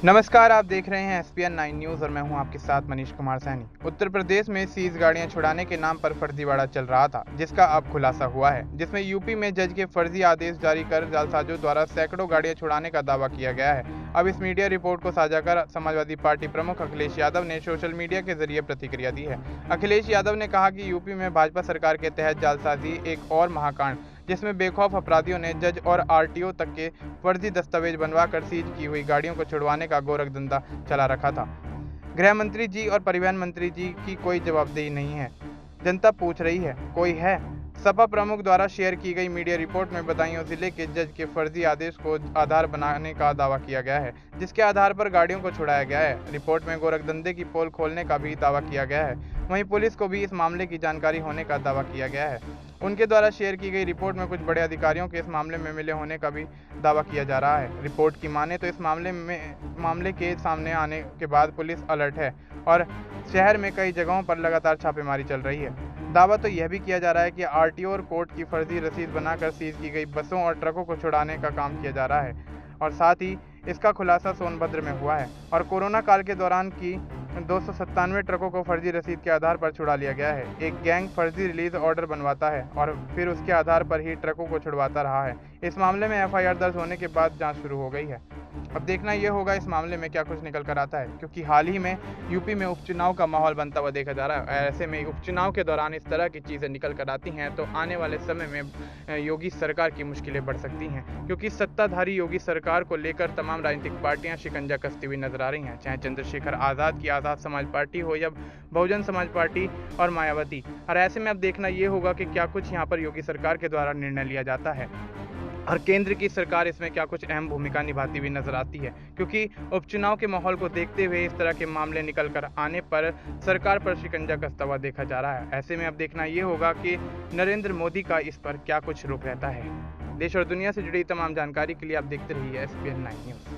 नमस्कार, आप देख रहे हैं एसपीएन 9 न्यूज़ और मैं हूं आपके साथ मनीष कुमार सैनी। उत्तर प्रदेश में सीज गाड़ियां छुड़ाने के नाम पर फर्जीवाड़ा चल रहा था, जिसका अब खुलासा हुआ है, जिसमें यूपी में जज के फर्जी आदेश जारी कर जालसाजों द्वारा सैकड़ों गाड़ियां छुड़ाने का दावा किया गया है। अब इस मीडिया रिपोर्ट को साझा कर समाजवादी पार्टी प्रमुख अखिलेश यादव ने सोशल मीडिया के जरिए प्रतिक्रिया दी है। अखिलेश यादव ने कहा कि यूपी में भाजपा सरकार के तहत जालसाजी एक और महाकांड, जिसमें बेखौफ अपराधियों ने जज और आरटीओ तक के फर्जी दस्तावेज बनवाकर सीज की हुई गाड़ियों को छुड़वाने का गोरख धंधा चला रखा था। गृह मंत्री जी और परिवहन मंत्री जी की कोई जवाबदेही नहीं है। जनता पूछ रही है, कोई है? सपा प्रमुख द्वारा शेयर की गई मीडिया रिपोर्ट में बदायूं जिले के जज के फर्जी आदेश को आधार बनाने का दावा किया गया है, जिसके आधार पर गाड़ियों को छुड़ाया गया है। रिपोर्ट में गोरखधंधे की पोल खोलने का भी दावा किया गया है। वहीं पुलिस को भी इस मामले की जानकारी होने का दावा किया गया है। उनके द्वारा शेयर की गई रिपोर्ट में कुछ बड़े अधिकारियों के इस मामले में मिले होने का भी दावा किया जा रहा है। रिपोर्ट की माने तो इस मामले के सामने आने के बाद पुलिस अलर्ट है और शहर में कई जगहों पर लगातार छापेमारी चल रही है। दावा तो यह भी किया जा रहा है कि आरटीओ और कोर्ट की फर्जी रसीद बनाकर सीज की गई बसों और ट्रकों को छुड़ाने का काम किया जा रहा है और साथ ही इसका खुलासा सोनभद्र में हुआ है और कोरोना काल के दौरान की 297 ट्रकों को फर्जी रसीद के आधार पर छुड़ा लिया गया है। एक गैंग फर्जी रिलीज ऑर्डर बनवाता है और फिर उसके आधार पर ही ट्रकों को छुड़वाता रहा है। इस मामले में एफआईआर दर्ज होने के बाद जांच शुरू हो गई है। अब देखना यह होगा इस मामले में क्या कुछ निकल कर आता है, क्योंकि हाल ही में यूपी में उपचुनाव का माहौल बनता हुआ देखा जा रहा है। ऐसे में उपचुनाव के दौरान इस तरह की चीज़ें निकल कर आती हैं तो आने वाले समय में योगी सरकार की मुश्किलें बढ़ सकती हैं, क्योंकि सत्ताधारी योगी सरकार को लेकर तमाम राजनीतिक पार्टियां शिकंजा कसती हुई नजर आ रही हैं, चाहे चंद्रशेखर आज़ाद की आज़ाद समाज पार्टी हो या बहुजन समाज पार्टी और मायावती। और ऐसे में अब देखना ये होगा कि क्या कुछ यहाँ पर योगी सरकार के द्वारा निर्णय लिया जाता है और केंद्र की सरकार इसमें क्या कुछ अहम भूमिका निभाती हुई नजर आती है, क्योंकि उपचुनाव के माहौल को देखते हुए इस तरह के मामले निकल कर आने पर सरकार पर शिकंजा कसता हुआ देखा जा रहा है। ऐसे में अब देखना ये होगा कि नरेंद्र मोदी का इस पर क्या कुछ रुख रहता है। देश और दुनिया से जुड़ी तमाम जानकारी के लिए आप देखते रहिए एसपीएन 9 न्यूज़।